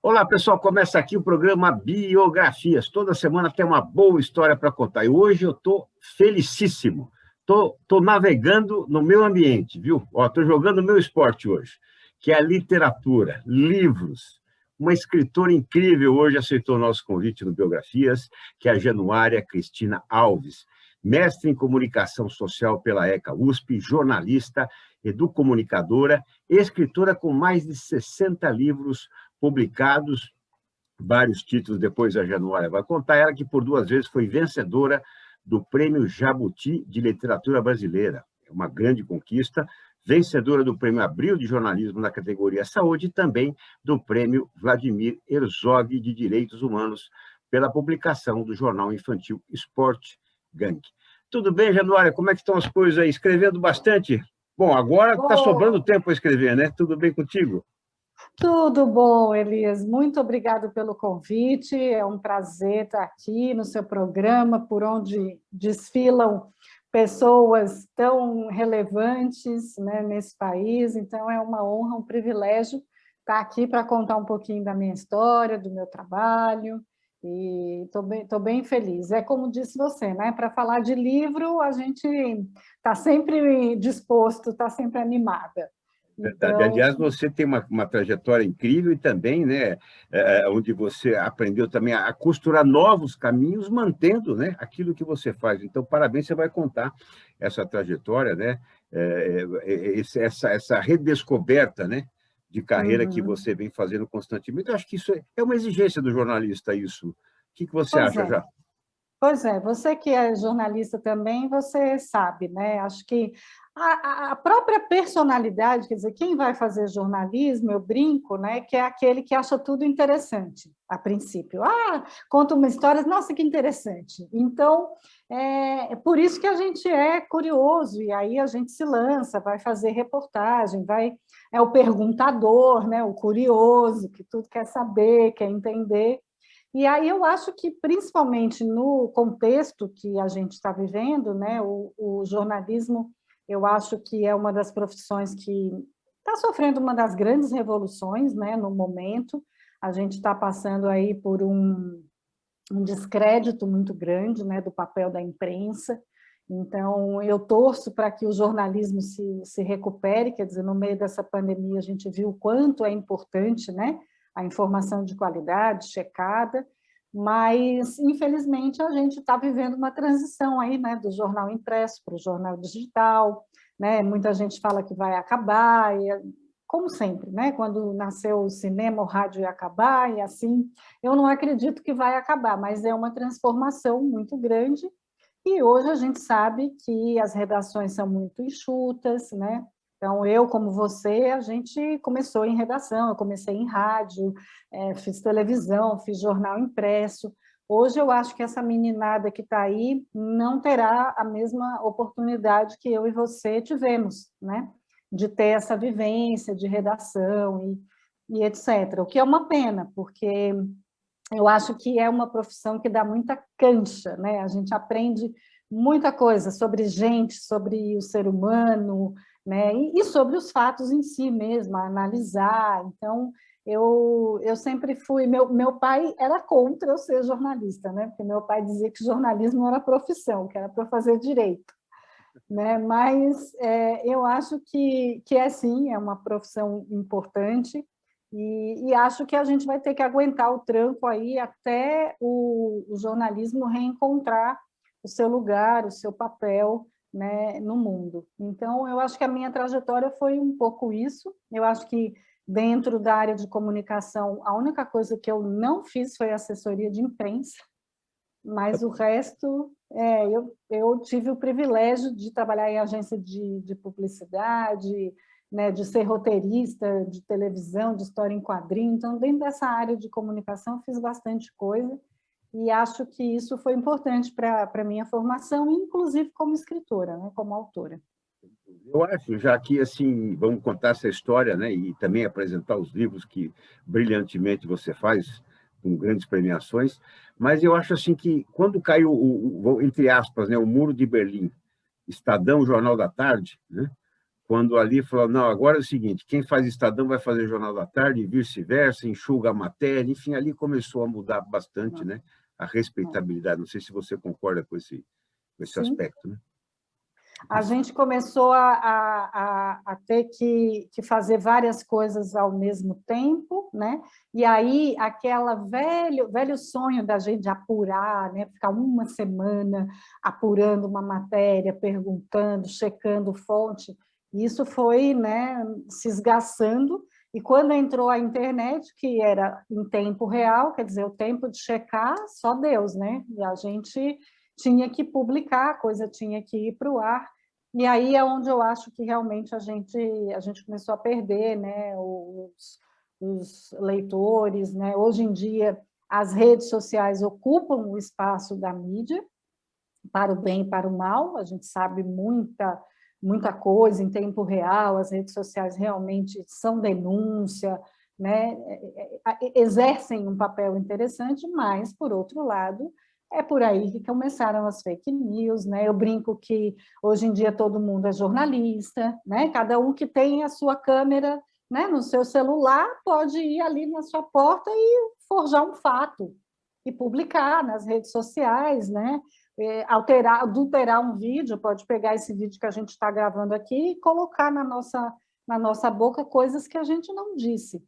Olá, pessoal. Começa aqui o programa Biografias. Toda semana tem uma boa história para contar. E hoje eu estou felicíssimo. Tô navegando no meu ambiente, viu? Estou jogando o meu esporte hoje, que é a literatura, livros. Uma escritora incrível hoje aceitou o nosso convite no Biografias, que é a Januária Cristina Alves, mestre em comunicação social pela ECA USP, jornalista, educomunicadora, escritora com mais de 60 livros publicados, vários títulos, depois a Januária vai contar, ela que por 2 vezes foi vencedora do Prêmio Jabuti de Literatura Brasileira, é uma grande conquista, vencedora do Prêmio Abril de Jornalismo na categoria Saúde e também do Prêmio Vladimir Herzog de Direitos Humanos pela publicação do jornal infantil Sport Gang. Tudo bem, Januária? Como é que estão as coisas aí? Escrevendo bastante? Bom, agora está sobrando tempo para escrever, né? Tudo bem contigo? Tudo bom, Elias. Muito obrigado pelo convite. É um prazer estar aqui no seu programa, por onde desfilam pessoas tão relevantes, né, nesse país. Então, é uma honra, um privilégio estar aqui para contar um pouquinho da minha história, do meu trabalho. E estou bem feliz. É como disse você, né? Para falar de livro, a gente está sempre disposto, está sempre animada. Verdade. Então, Aliás, você tem uma trajetória incrível e também, né, onde você aprendeu também a costurar novos caminhos, mantendo, né, aquilo que você faz. Então, parabéns, você vai contar essa trajetória, né, essa redescoberta, né, de carreira que uhum. você vem fazendo constantemente. Eu acho que isso é uma exigência do jornalista, isso. O que você Pois acha, é. já? Pois é, você que é jornalista também, você sabe, né? Acho que a própria personalidade, quer dizer, quem vai fazer jornalismo, eu brinco, né? Que é aquele que acha tudo interessante, a princípio. Conta uma história, nossa, que interessante. Então, é por isso que a gente é curioso, e aí a gente se lança, vai fazer reportagem, é o perguntador, né? O curioso, que tudo quer saber, quer entender. E aí eu acho que, principalmente no contexto que a gente está vivendo, né, o jornalismo, eu acho que é uma das profissões que está sofrendo uma das grandes revoluções, né, no momento. A gente está passando aí por um descrédito muito grande, né, do papel da imprensa. Então, eu torço para que o jornalismo se recupere, quer dizer, no meio dessa pandemia a gente viu o quanto é importante, né, a informação de qualidade, checada, mas, infelizmente, a gente está vivendo uma transição aí, né, do jornal impresso para o jornal digital, né, muita gente fala que vai acabar, como sempre, né, quando nasceu o cinema, o rádio ia acabar, e assim, eu não acredito que vai acabar, mas é uma transformação muito grande, e hoje a gente sabe que as redações são muito enxutas, né? Então, eu, como você, a gente começou em redação, eu comecei em rádio, fiz televisão, fiz jornal impresso. Hoje eu acho que essa meninada que está aí não terá a mesma oportunidade que eu e você tivemos, né? De ter essa vivência de redação e etc. O que é uma pena, porque eu acho que é uma profissão que dá muita cancha, né? A gente aprende muita coisa sobre gente, sobre o ser humano, né? E sobre os fatos em si mesmo, a analisar. Então, eu sempre fui... Meu pai era contra eu ser jornalista, né? Porque meu pai dizia que jornalismo não era profissão, que era para fazer direito, né? Mas eu acho que é sim, é uma profissão importante, e acho que a gente vai ter que aguentar o tranco aí até o jornalismo reencontrar o seu lugar, o seu papel, né, no mundo. Então, eu acho que a minha trajetória foi um pouco isso. Eu acho que dentro da área de comunicação, a única coisa que eu não fiz foi assessoria de imprensa, mas o resto, eu tive o privilégio de trabalhar em agência de publicidade, né, de ser roteirista de televisão, de história em quadrinho. Então, dentro dessa área de comunicação, fiz bastante coisa e acho que isso foi importante para a minha formação, inclusive como escritora, né, como autora. Eu acho, já que assim, vamos contar essa história, né, e também apresentar os livros que brilhantemente você faz, com grandes premiações, mas eu acho assim que quando caiu entre aspas, né, o Muro de Berlim, Estadão, Jornal da Tarde, né, quando ali falou, não, agora é o seguinte, quem faz Estadão vai fazer Jornal da Tarde, e vice-versa, enxuga a matéria, enfim, ali começou a mudar bastante, né, a respeitabilidade. Não sei se você concorda com esse Sim. aspecto, né? A gente começou a ter que fazer várias coisas ao mesmo tempo, né? E aí, aquela velho sonho da gente apurar, né? Ficar uma semana apurando uma matéria, perguntando, checando fonte, isso foi, né, se esgaçando. E quando entrou a internet, que era em tempo real, quer dizer, o tempo de checar, só Deus, né? E a gente tinha que publicar, a coisa tinha que ir para o ar. E aí é onde eu acho que realmente a gente começou a perder, né, os leitores, né? Hoje em dia, as redes sociais ocupam o espaço da mídia, para o bem e para o mal, a gente sabe muita coisa em tempo real, as redes sociais realmente são denúncia, né? Exercem um papel interessante, mas, por outro lado, é por aí que começaram as fake news, né? Eu brinco que hoje em dia todo mundo é jornalista, né? Cada um que tem a sua câmera, né, no seu celular pode ir ali na sua porta e forjar um fato e publicar nas redes sociais, né? Adulterar um vídeo, pode pegar esse vídeo que a gente está gravando aqui e colocar na nossa boca coisas que a gente não disse.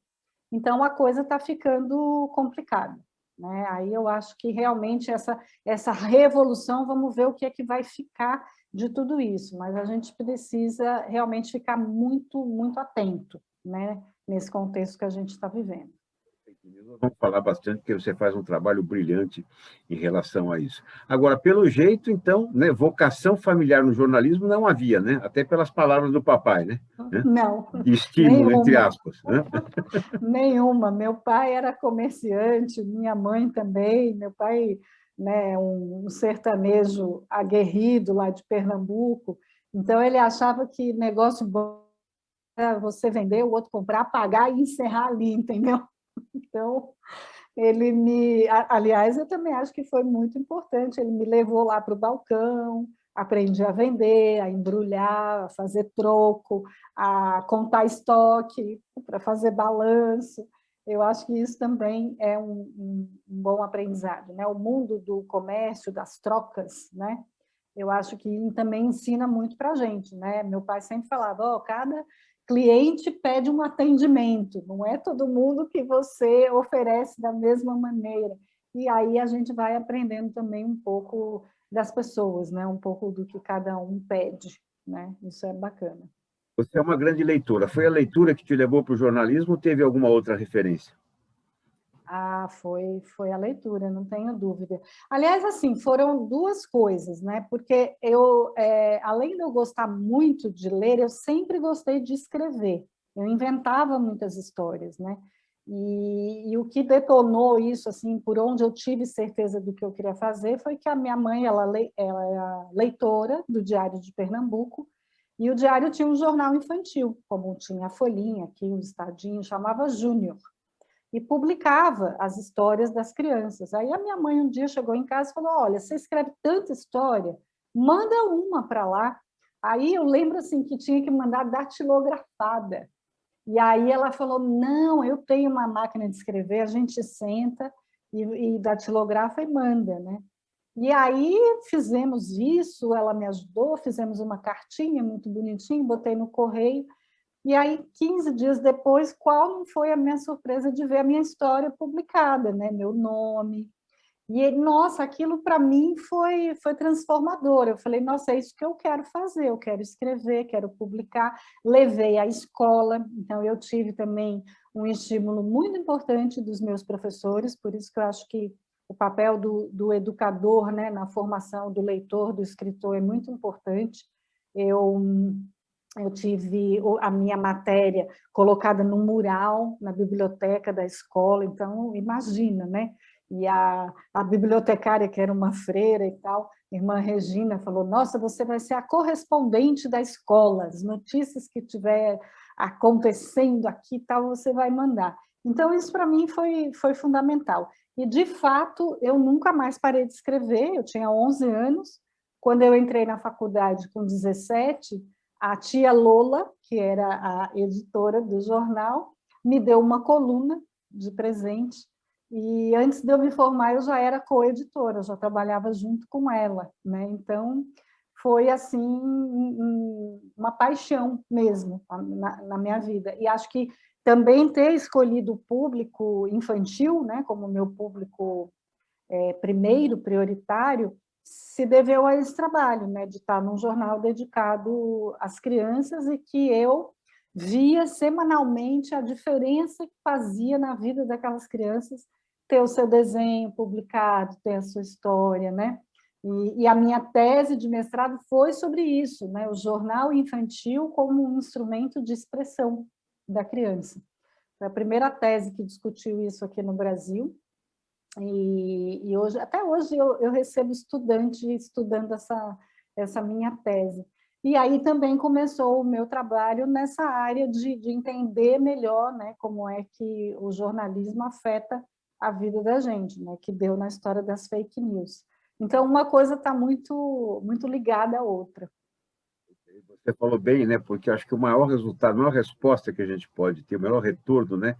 Então, a coisa está ficando complicada, né? Aí eu acho que realmente essa revolução, vamos ver o que é que vai ficar de tudo isso, mas a gente precisa realmente ficar muito atento, né? Nesse contexto que a gente está vivendo. Vamos falar bastante, porque você faz um trabalho brilhante em relação a isso. Agora, pelo jeito, então, né, vocação familiar no jornalismo não havia, né? Até pelas palavras do papai, né? Não, De estímulo, entre nenhuma. aspas. Né? Nenhuma. Meu pai era comerciante, minha mãe também. Meu pai, né, um sertanejo aguerrido lá de Pernambuco. Então, ele achava que negócio bom era você vender, o outro comprar, pagar e encerrar ali, entendeu? Então, aliás, eu também acho que foi muito importante. Ele me levou lá para o balcão, aprendi a vender, a embrulhar, a fazer troco, a contar estoque, para fazer balanço. Eu acho que isso também é um bom aprendizado, né? O mundo do comércio, das trocas, né? Eu acho que também ensina muito para a gente, né? Meu pai sempre falava, cada cliente pede um atendimento, não é todo mundo que você oferece da mesma maneira. E aí a gente vai aprendendo também um pouco das pessoas, né? Um pouco do que cada um pede, né? Isso é bacana. Você é uma grande leitora. Foi a leitura que te levou para o jornalismo ou teve alguma outra referência? Foi a leitura, não tenho dúvida. Aliás, assim, foram duas coisas, né? Porque além de eu gostar muito de ler, eu sempre gostei de escrever. Eu inventava muitas histórias, né? E o que detonou isso, assim, por onde eu tive certeza do que eu queria fazer, foi que a minha mãe, ela é leitora do Diário de Pernambuco, e o Diário tinha um jornal infantil, como tinha a Folhinha aqui, o Estadinho, chamava Júnior, e publicava as histórias das crianças. Aí a minha mãe um dia chegou em casa e falou, olha, você escreve tanta história, manda uma para lá. Aí eu lembro assim que tinha que mandar datilografada. E aí ela falou, não, eu tenho uma máquina de escrever, a gente senta e datilografa e manda, né? E aí fizemos isso, ela me ajudou, fizemos uma cartinha muito bonitinha, botei no correio. E aí, 15 dias depois, qual não foi a minha surpresa de ver a minha história publicada, né? Meu nome. E, nossa, aquilo para mim foi transformador. Eu falei, nossa, é isso que eu quero fazer, eu quero escrever, quero publicar. Levei à escola, então eu tive também um estímulo muito importante dos meus professores, por isso que eu acho que o papel do educador, né, na formação do leitor, do escritor, é muito importante. Eu tive a minha matéria colocada no mural na biblioteca da escola, então imagina, né? E a bibliotecária, que era uma freira e tal, irmã Regina, falou, nossa, você vai ser a correspondente da escola, as notícias que tiver acontecendo aqui tal, você vai mandar. Então, isso para mim foi fundamental. E, de fato, eu nunca mais parei de escrever, eu tinha 11 anos, quando eu entrei na faculdade com 17, a tia Lola, que era a editora do jornal, me deu uma coluna de presente, e antes de eu me formar eu já era coeditora, eu já trabalhava junto com ela, né? Então foi assim uma paixão mesmo na minha vida, e acho que também ter escolhido o público infantil, né, como meu público primeiro, prioritário, se deveu a esse trabalho, né, de estar num jornal dedicado às crianças e que eu via semanalmente a diferença que fazia na vida daquelas crianças ter o seu desenho publicado, ter a sua história, né? E a minha tese de mestrado foi sobre isso, né? O jornal infantil como um instrumento de expressão da criança. Foi a primeira tese que discutiu isso aqui no Brasil, e hoje, até hoje eu recebo estudante estudando essa minha tese. E aí também começou o meu trabalho nessa área de entender melhor, né, como é que o jornalismo afeta a vida da gente, né, que deu na história das fake news. Então, uma coisa está muito ligada à outra. Você falou bem, né? Porque acho que o maior resultado, a maior resposta que a gente pode ter, o maior retorno, né?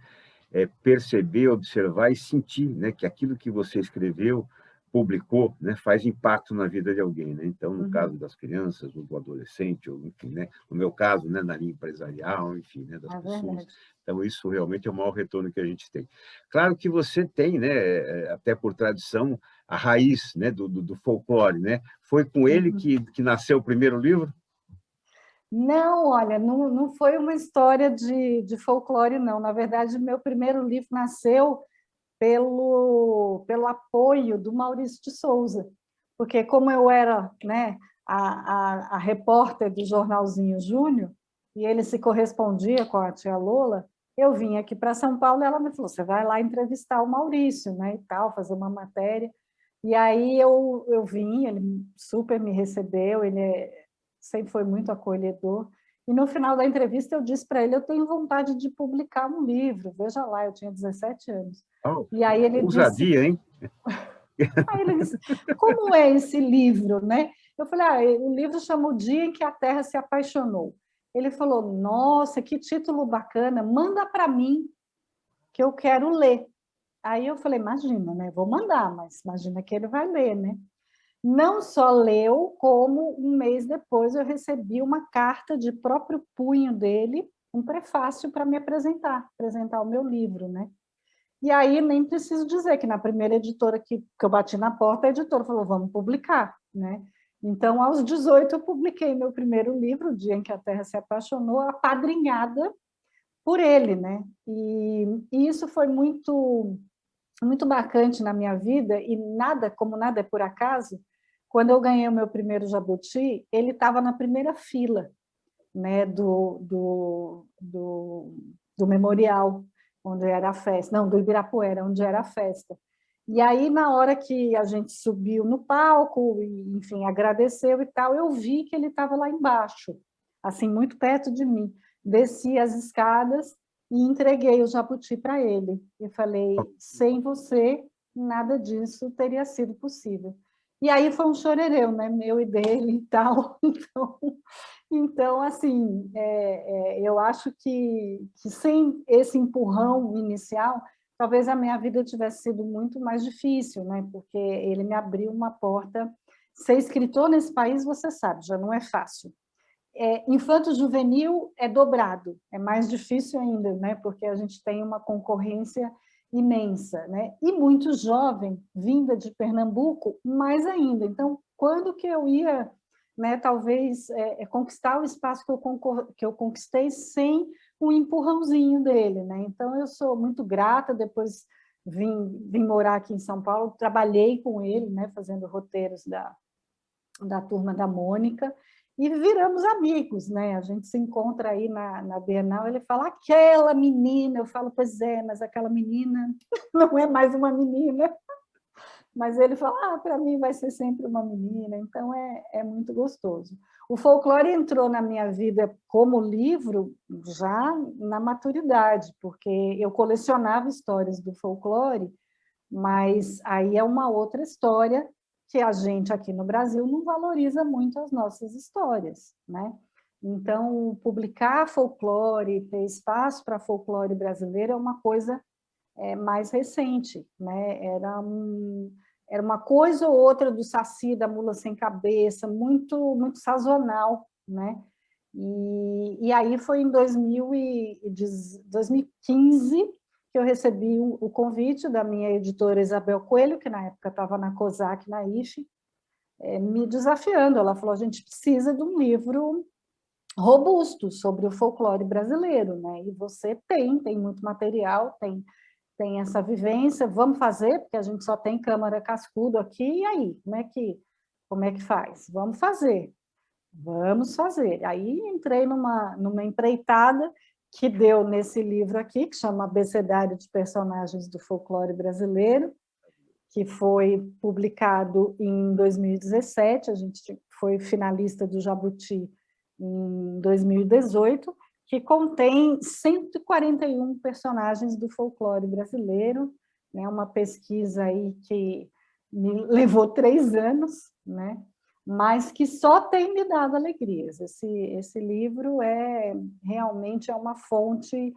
É perceber, observar e sentir, né? Que aquilo que você escreveu, publicou, né? Faz impacto na vida de alguém, né? Então, no caso das crianças, ou do adolescente, ou enfim, né? No meu caso, né? Na linha empresarial, enfim, né? Das É pessoas. verdade. Então, isso realmente é o maior retorno que a gente tem. Claro que você tem, né? Até por tradição, a raiz, né? Do folclore, né? Foi com ele Uhum. que nasceu o primeiro livro? Não, olha, não foi uma história de folclore, não. Na verdade, meu primeiro livro nasceu pelo apoio do Maurício de Souza, porque como eu era, né, a repórter do Jornalzinho Júnior, e ele se correspondia com a tia Lola, eu vim aqui para São Paulo e ela me falou, você vai lá entrevistar o Maurício, né, e tal, fazer uma matéria. E aí eu vim, ele super me recebeu, sempre foi muito acolhedor. E no final da entrevista eu disse para ele, eu tenho vontade de publicar um livro, veja lá, eu tinha 17 anos. Oh, E aí ele disse, ousadia, hein? como é esse livro, né? Eu falei, o livro chama O Dia em que a Terra se Apaixonou. Ele falou, nossa, que título bacana, manda para mim, que eu quero ler. Aí eu falei, imagina, né? Vou mandar, mas imagina que ele vai ler, né? Não só leu, como um mês depois eu recebi uma carta de próprio punho dele, um prefácio para me apresentar o meu livro, né? E aí nem preciso dizer que na primeira editora que eu bati na porta, a editora falou, vamos publicar, né? Então, aos 18, eu publiquei meu primeiro livro, O Dia em que a Terra se Apaixonou, apadrinhada por ele, né? E isso foi muito marcante na minha vida, e como nada é por acaso, quando eu ganhei o meu primeiro jabuti, ele estava na primeira fila, né, do memorial, onde era a festa, não, do Ibirapuera, onde era a festa. E aí, na hora que a gente subiu no palco, e, enfim, agradeceu e tal, eu vi que ele estava lá embaixo, assim, muito perto de mim. Desci as escadas e entreguei o jabuti para ele. E falei, sem você, nada disso teria sido possível. E aí foi um chorereu, né, meu e dele e tal. Então, assim, eu acho que sem esse empurrão inicial, talvez a minha vida tivesse sido muito mais difícil, né? Porque ele me abriu uma porta. Ser escritor nesse país, você sabe, já não é fácil. Infanto-juvenil é dobrado, é mais difícil ainda, né? Porque a gente tem uma concorrência imensa, né? E muito jovem, vinda de Pernambuco, mais ainda. Então, quando que eu ia, né, talvez conquistar o espaço que eu conquistei sem um empurrãozinho dele, né? Então, eu sou muito grata. Depois vim morar aqui em São Paulo, trabalhei com ele, né, fazendo roteiros da Turma da Mônica, e viramos amigos, né? A gente se encontra aí na Bienal, ele fala, aquela menina, eu falo, pois é, mas aquela menina não é mais uma menina. Mas ele fala, para mim vai ser sempre uma menina, então é muito gostoso. O folclore entrou na minha vida como livro já na maturidade, porque eu colecionava histórias do folclore, mas aí é uma outra história que a gente aqui no Brasil não valoriza muito as nossas histórias, né? Então, publicar folclore, ter espaço para folclore brasileiro é uma coisa mais recente, né? Era uma coisa ou outra do Saci, da Mula Sem Cabeça, muito, muito sazonal, né? E aí foi em 2015 que eu recebi o convite da minha editora Isabel Coelho, que na época estava na COSAC, na IFE, me desafiando. Ela falou, a gente precisa de um livro robusto sobre o folclore brasileiro, né? E você tem muito material, tem essa vivência, vamos fazer, porque a gente só tem Câmara Cascudo aqui, e aí? Como é que faz? Vamos fazer. Aí entrei numa empreitada que deu nesse livro aqui, que chama Abecedário de Personagens do Folclore Brasileiro, que foi publicado em 2017, a gente foi finalista do Jabuti em 2018, que contém 141 personagens do folclore brasileiro, né? Uma pesquisa aí que me levou 3 anos, né? Mas que só tem me dado alegrias. Esse livro realmente é uma fonte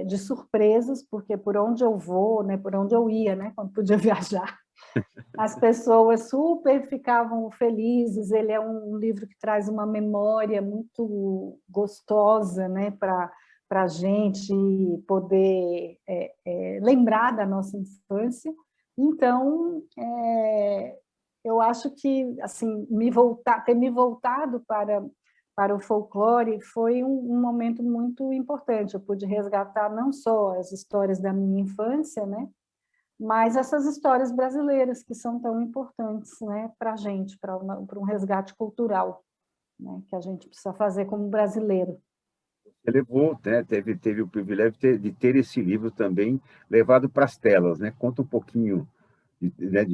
de surpresas, porque por onde eu vou, né, por onde eu ia, né, quando podia viajar, as pessoas super ficavam felizes. Ele é um livro que traz uma memória muito gostosa, né, para a gente poder lembrar da nossa infância. Então, eu acho que assim, ter me voltado para o folclore foi um momento muito importante. Eu pude resgatar não só as histórias da minha infância, né, mas essas histórias brasileiras que são tão importantes, né, para a gente, para um resgate cultural, né, que a gente precisa fazer como brasileiro. Você levou, né, teve o privilégio de ter esse livro também levado para as telas, né? Conta um pouquinho, né,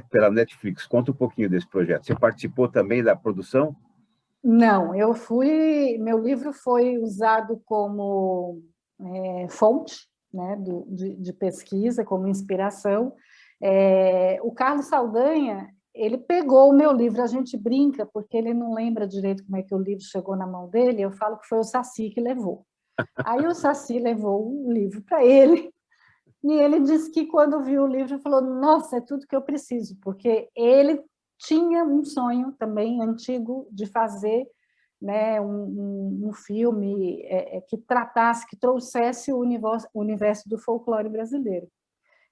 pela Netflix, conta um pouquinho desse projeto. Você participou também da produção? Não, meu livro foi usado como fonte, né, de pesquisa, como inspiração. O Carlos Saldanha, ele pegou o meu livro, a gente brinca, porque ele não lembra direito como é que o livro chegou na mão dele, eu falo que foi o Saci que levou. Aí o Saci levou o livro para ele, e ele disse que quando viu o livro, falou, nossa, é tudo que eu preciso, porque ele tinha um sonho também antigo de fazer, né, um filme que tratasse, que trouxesse o universo do folclore brasileiro.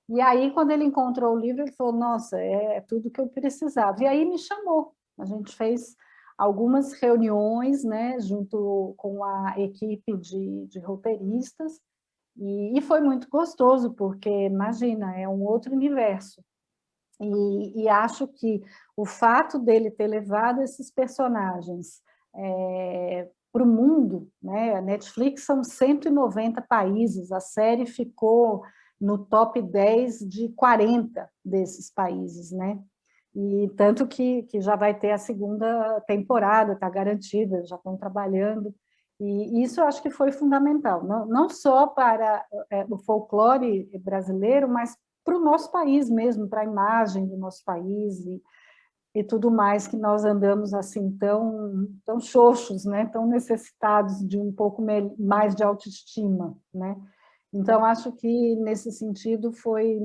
E aí, quando ele encontrou o livro, ele falou, nossa, é tudo que eu precisava. E aí me chamou. A gente fez algumas reuniões, né, junto com a equipe de roteiristas, e foi muito gostoso, porque, imagina, é um outro universo. E acho que o fato dele ter levado esses personagens para o mundo, né? A Netflix são 190 países, a série ficou no top 10 de 40 desses países, né? E tanto que já vai ter a segunda temporada, está garantida, já estão trabalhando. E isso eu acho que foi fundamental, não só para o folclore brasileiro, mas para o nosso país mesmo, para a imagem do nosso país e tudo mais, que nós andamos assim tão xoxos, né? Tão necessitados de um pouco mais de autoestima, né? Então, acho que, nesse sentido, foi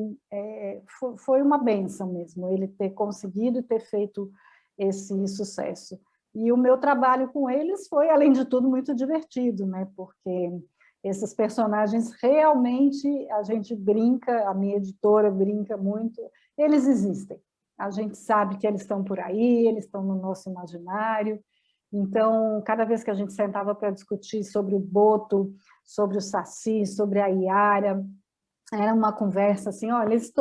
uma bênção mesmo, ele ter conseguido e ter feito esse sucesso. E o meu trabalho com eles foi, além de tudo, muito divertido, né? Porque esses personagens realmente, a gente brinca, a minha editora brinca muito, eles existem. A gente sabe que eles estão por aí, eles estão no nosso imaginário. Então, cada vez que a gente sentava para discutir sobre o Boto, sobre o Saci, sobre a Iara, era uma conversa assim, olha, eles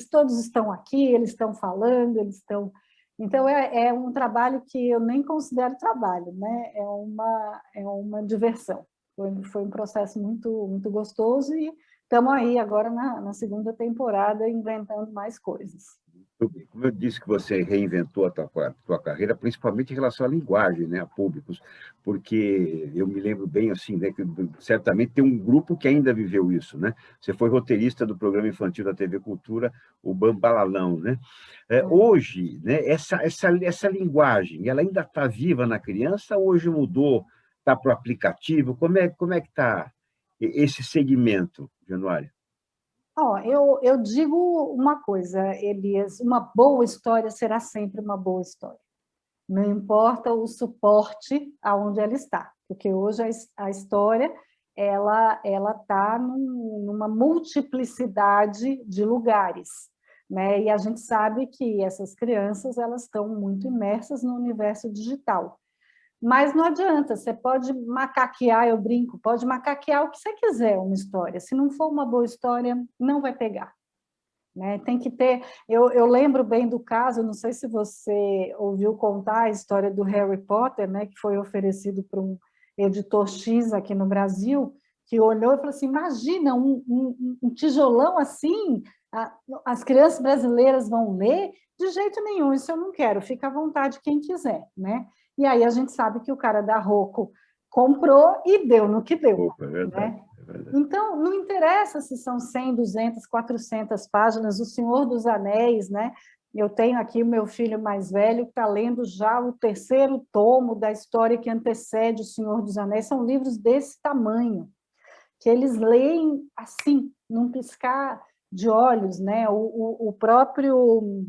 todos estão aqui, eles estão falando, eles estão... Então, é um trabalho que eu nem considero trabalho, né? É uma diversão. Foi um processo muito, muito gostoso e estamos aí agora na segunda temporada inventando mais coisas. Como eu disse que você reinventou a tua carreira, principalmente em relação à linguagem, né, a públicos, porque eu me lembro bem assim, né, que certamente tem um grupo que ainda viveu isso, né? Você foi roteirista do programa infantil da TV Cultura, o Bambalalão, né? Hoje, né, essa linguagem, ela ainda está viva na criança? Ou hoje mudou, está para o aplicativo? Como é que está esse segmento, Januário? Ó, eu digo uma coisa, Elias, uma boa história será sempre uma boa história. Não importa o suporte aonde ela está, porque hoje a história ela está numa multiplicidade de lugares, né? E a gente sabe que essas crianças elas estão muito imersas no universo digital. Mas não adianta, você pode macaquear, eu brinco, pode macaquear o que você quiser uma história. Se não for uma boa história, não vai pegar. Né? Tem que ter. Eu lembro bem do caso, não sei se você ouviu contar a história do Harry Potter, né, que foi oferecido para um editor X aqui no Brasil, que olhou e falou assim: imagina um tijolão assim, as crianças brasileiras vão ler? De jeito nenhum, isso eu não quero, fica à vontade quem quiser. Né? E aí a gente sabe que o cara da Rocco comprou e deu no que deu. Opa, é verdade, Né? é verdade. Então, não interessa se são 100, 200, 400 páginas, O Senhor dos Anéis, né? Eu tenho aqui o meu filho mais velho que está lendo já o terceiro tomo da história que antecede O Senhor dos Anéis. São livros desse tamanho, que eles leem assim, num piscar de olhos, né? O próprio...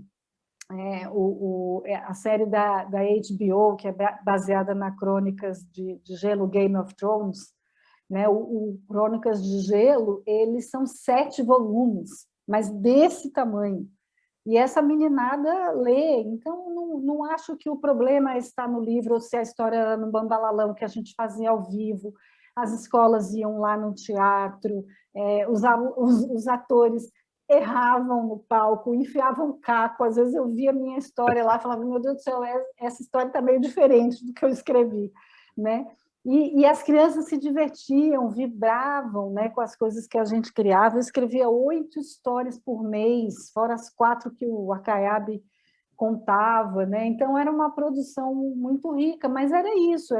a série da HBO, que é baseada na Crônicas de Gelo, Game of Thrones, né? O Crônicas de Gelo, eles são 7 volumes, mas desse tamanho. E essa meninada lê, então não acho que o problema está no livro, ou se a história era no Bambalalão, que a gente fazia ao vivo, as escolas iam lá no teatro, os atores erravam no palco, enfiavam caco, às vezes eu via a minha história lá e falava, meu Deus do céu, essa história está meio diferente do que eu escrevi, né? E as crianças se divertiam, vibravam, né, com as coisas que a gente criava. Eu escrevia 8 histórias por mês, fora as 4 que o Acaiabe contava. Né? Então, era uma produção muito rica, mas era isso.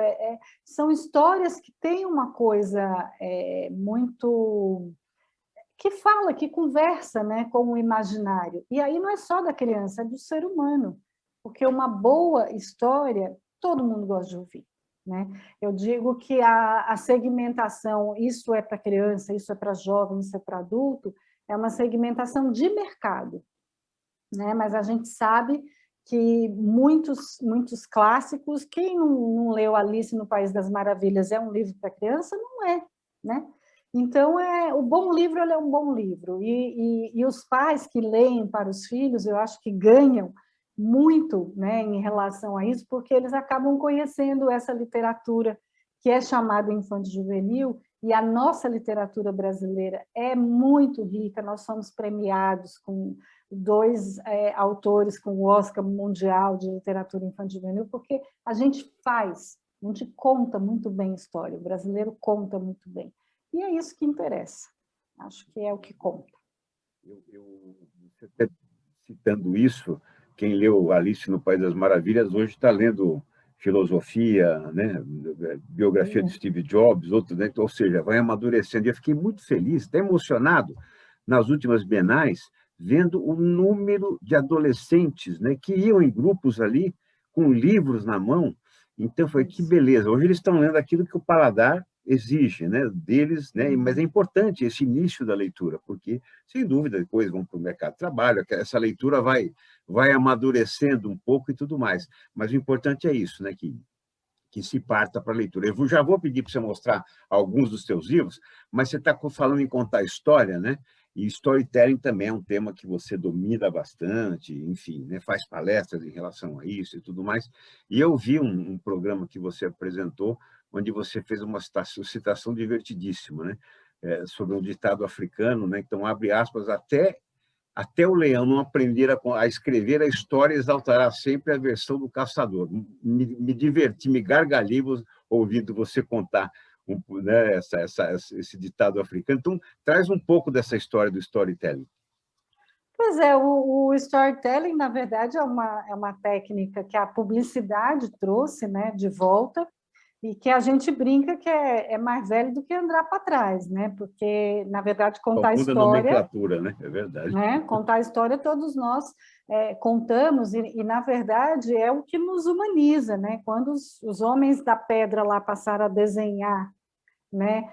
São histórias que têm uma coisa muito... que fala, que conversa, né, com o imaginário. E aí não é só da criança, é do ser humano. Porque uma boa história, todo mundo gosta de ouvir. Né? Eu digo que a segmentação, isso é para criança, isso é para jovem, isso é para adulto, é uma segmentação de mercado. Né? Mas a gente sabe que muitos clássicos, quem não leu Alice no País das Maravilhas é um livro para criança? Não é. Né? Então, o bom livro ele é um bom livro. E os pais que leem para os filhos, eu acho que ganham muito, né, em relação a isso, porque eles acabam conhecendo essa literatura que é chamada infanto-juvenil, e a nossa literatura brasileira é muito rica, nós somos premiados com 2 autores com o Oscar Mundial de Literatura Infanto-Juvenil, porque a gente conta muito bem história, o brasileiro conta muito bem. E é isso que interessa, acho que é o que conta. Você citando isso, quem leu Alice no País das Maravilhas hoje está lendo filosofia, né? Biografia de Steve Jobs, outros, né? Ou seja, vai amadurecendo. E eu fiquei muito feliz, até emocionado, nas últimas bienais, vendo o número de adolescentes, né, que iam em grupos ali, com livros na mão. Então, foi que beleza. Hoje eles estão lendo aquilo que o paladar exige, né, deles, né, mas é importante esse início da leitura, porque, sem dúvida, depois vão para o mercado de trabalho, essa leitura vai amadurecendo um pouco e tudo mais. Mas o importante é isso, né, que se parta para a leitura. Eu já vou pedir para você mostrar alguns dos seus livros, mas você está falando em contar história, né? E storytelling também é um tema que você domina bastante, enfim, né? Faz palestras em relação a isso e tudo mais. E eu vi um programa que você apresentou, onde você fez uma citação divertidíssima, né? Sobre um ditado africano, né? Então, abre aspas, até o leão não aprender a escrever a história, exaltará sempre a versão do caçador. Me diverti, me gargalhei ouvindo você contar né, esse ditado africano. Então, traz um pouco dessa história do storytelling. Pois é, o storytelling, na verdade, é uma técnica que a publicidade trouxe, né, de volta, e que a gente brinca que é mais velho do que andar para trás, né? Porque, na verdade, Só contar muda a história, nomenclatura, né? É verdade. né? Contar a história todos nós contamos, na verdade, é o que nos humaniza, né? Quando os homens da pedra lá passaram a desenhar, né,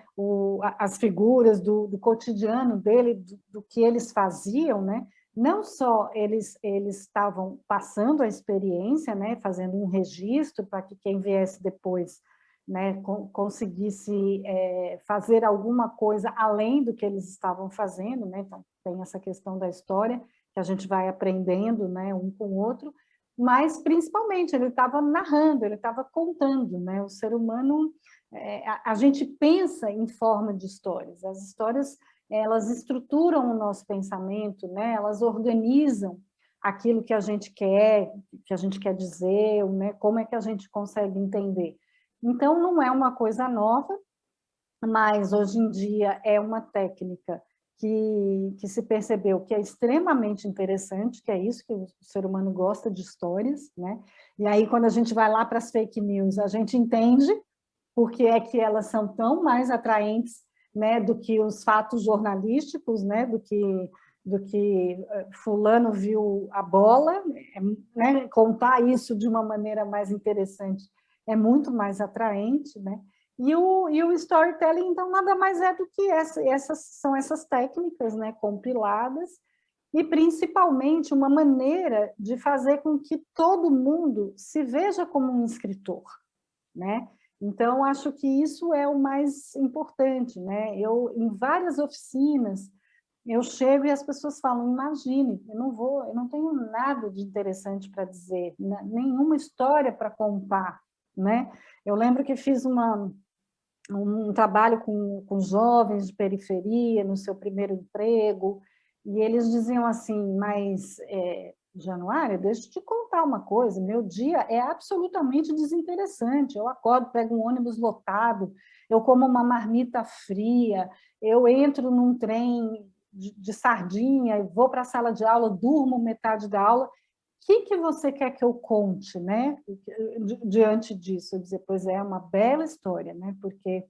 as figuras do cotidiano dele, do que eles faziam, né, não só eles estavam passando a experiência, né, fazendo um registro para que quem viesse depois, né, conseguisse fazer alguma coisa além do que eles estavam fazendo, né, então tem essa questão da história que a gente vai aprendendo, né, um com o outro, mas principalmente ele estava narrando, ele estava contando, né, o ser humano a gente pensa em forma de histórias. As histórias, elas estruturam o nosso pensamento, né? Elas organizam aquilo que a gente quer dizer, né? Como é que a gente consegue entender. Então, não é uma coisa nova, mas hoje em dia é uma técnica que se percebeu que é extremamente interessante, que é isso que o ser humano gosta de histórias, né? E aí, quando a gente vai lá para as fake news, a gente entende porque é que elas são tão mais atraentes, né, do que os fatos jornalísticos, né, do que fulano viu a bola, né, contar isso de uma maneira mais interessante é muito mais atraente, né? E o storytelling, então, nada mais é do que essas técnicas, né, compiladas, e principalmente uma maneira de fazer com que todo mundo se veja como um escritor, né? Então, acho que isso é o mais importante, né? Em várias oficinas, eu chego e as pessoas falam, imagine, eu não tenho nada de interessante para dizer, nenhuma história para contar, né? Eu lembro que fiz um trabalho com jovens de periferia, no seu primeiro emprego, e eles diziam assim, mas, Januária, deixa eu te contar uma coisa, meu dia é absolutamente desinteressante, eu acordo, pego um ônibus lotado, eu como uma marmita fria, eu entro num trem de sardinha, vou para a sala de aula, durmo metade da aula, que você quer que eu conte, né? Diante disso, eu dizer, pois é uma bela história, né? Porque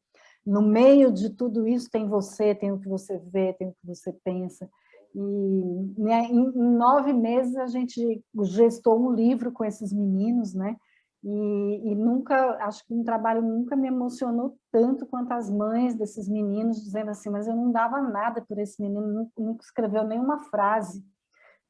no meio de tudo isso tem você, tem o que você vê, tem o que você pensa. E né, em 9 meses a gente gestou um livro com esses meninos, né? E nunca, acho que um trabalho nunca me emocionou tanto quanto as mães desses meninos dizendo assim, mas eu não dava nada por esse menino, nunca escreveu nenhuma frase.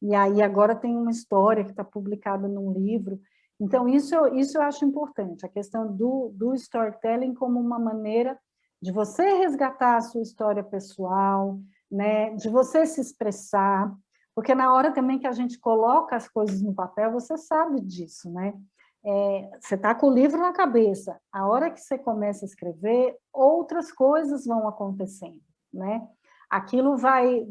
E aí agora tem uma história que está publicada num livro. Então, isso eu acho importante, a questão do storytelling como uma maneira de você resgatar a sua história pessoal, né? De você se expressar, porque na hora também que a gente coloca as coisas no papel, você sabe disso, né? Você está com o livro na cabeça, a hora que você começa a escrever, outras coisas vão acontecendo, né? Aquilo vai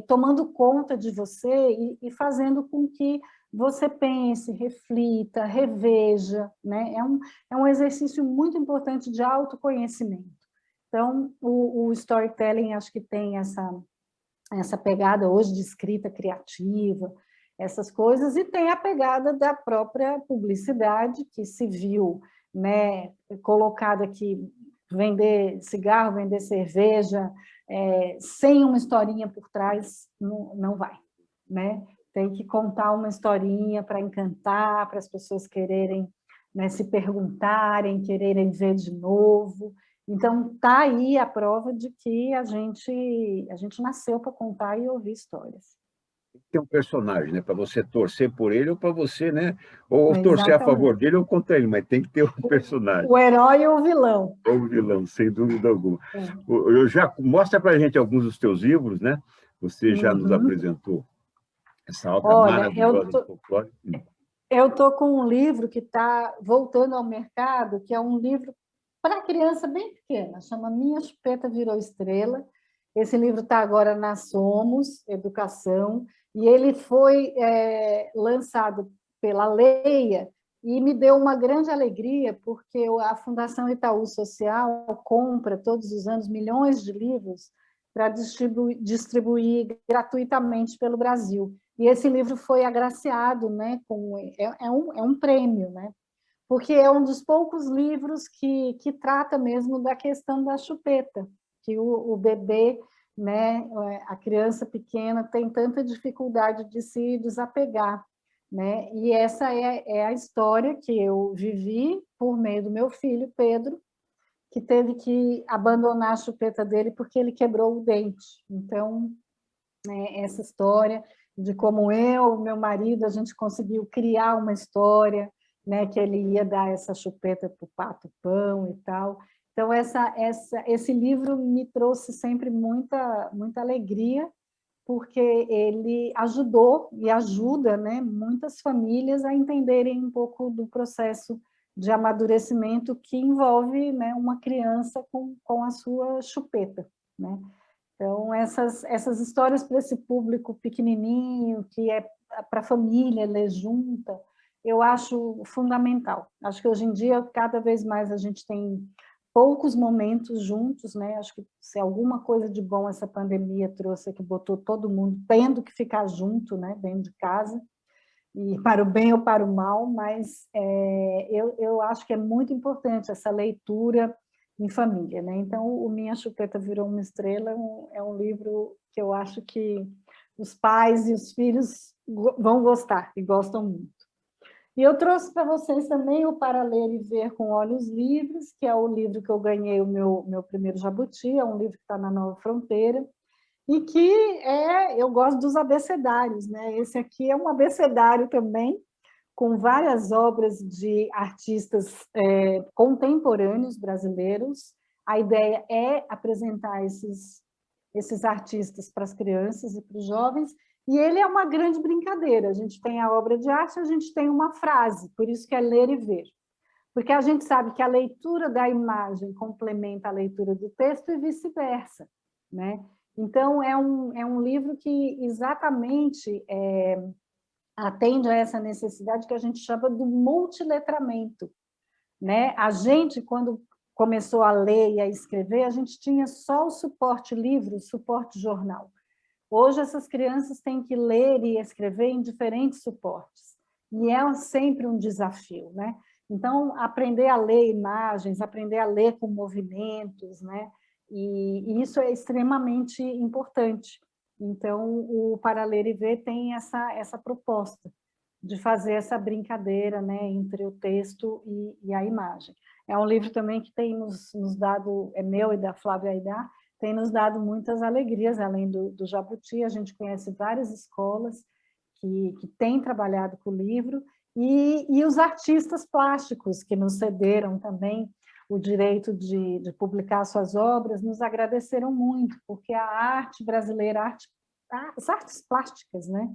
tomando conta de você e fazendo com que você pense, reflita, reveja, né? É um exercício muito importante de autoconhecimento. Então, o storytelling acho que tem essa pegada hoje de escrita criativa, essas coisas, e tem a pegada da própria publicidade, que se viu, né, colocada aqui, vender cigarro, vender cerveja, sem uma historinha por trás, não vai, né? Tem que contar uma historinha para encantar, para as pessoas quererem, né, se perguntarem, quererem ver de novo. Então, está aí a prova de que a gente nasceu para contar e ouvir histórias. Tem um personagem, né? Para você torcer por ele ou para você, né? Ou torcer a favor Exatamente. dele ou contra ele, mas tem que ter um personagem. O herói e o vilão. Ou um vilão, sem dúvida alguma. É. Eu já mostra para a gente alguns dos teus livros, né? Você já nos Uhum. apresentou essa obra Olha, eu maravilhosa do tô, folclore. eu tô com um livro que está voltando ao mercado, que é um livro para criança bem pequena, chama Minha Chupeta Virou Estrela. Esse livro está agora na Somos Educação, e ele foi lançado pela Leia, e me deu uma grande alegria, porque a Fundação Itaú Social compra todos os anos milhões de livros para distribuir gratuitamente pelo Brasil. E esse livro foi agraciado, né, é um prêmio, né, porque é um dos poucos livros que trata mesmo da questão da chupeta, que o bebê, né, a criança pequena tem tanta dificuldade de se desapegar, né, e essa é a história que eu vivi por meio do meu filho, Pedro, que teve que abandonar a chupeta dele porque ele quebrou o dente. Então, essa história de como eu, meu marido, a gente conseguiu criar uma história, né, que ele ia dar essa chupeta para o pato pão e tal. Então, esse livro me trouxe sempre muita alegria, porque ele ajudou e ajuda, né, muitas famílias a entenderem um pouco do processo de amadurecimento que envolve, né, uma criança com a sua chupeta, né? Então, essas histórias para esse público pequenininho, que é para a família ler junta, eu acho fundamental. Acho que hoje em dia, cada vez mais, a gente tem poucos momentos juntos, né? Acho que se alguma coisa de bom essa pandemia trouxe, é que botou todo mundo tendo que ficar junto, né, dentro de casa, e para o bem ou para o mal, mas eu acho que é muito importante essa leitura em família, né? Então, o Minha Chupeta Virou uma Estrela é um livro que eu acho que os pais e os filhos vão gostar, e gostam muito. E eu trouxe para vocês também o Para Ler e Ver com Olhos Livres, que é o livro que eu ganhei o meu primeiro jabuti, é um livro que está na Nova Fronteira, e que eu gosto dos abecedários, né? Esse aqui é um abecedário também, com várias obras de artistas contemporâneos brasileiros. A ideia é apresentar esses artistas para as crianças e para os jovens, e ele é uma grande brincadeira. A gente tem a obra de arte, a gente tem uma frase, por isso que é ler e ver. Porque a gente sabe que a leitura da imagem complementa a leitura do texto e vice-versa, né? Então, é um livro que exatamente atende a essa necessidade que a gente chama do multiletramento, né? A gente, quando começou a ler e a escrever, a gente tinha só o suporte livro, o suporte jornal. Hoje, essas crianças têm que ler e escrever em diferentes suportes, e é sempre um desafio, né? Então, aprender a ler imagens, aprender a ler com movimentos, né? E isso é extremamente importante. Então, o Para Ler e Ver tem essa proposta de fazer essa brincadeira, né, entre o texto e a imagem. É um livro também que tem nos dado, é meu e da Flávia Aidar, tem nos dado muitas alegrias, além do Jabuti. A gente conhece várias escolas que têm trabalhado com o livro, e os artistas plásticos que nos cederam também o direito de publicar suas obras, nos agradeceram muito, porque a arte brasileira, as artes plásticas, né,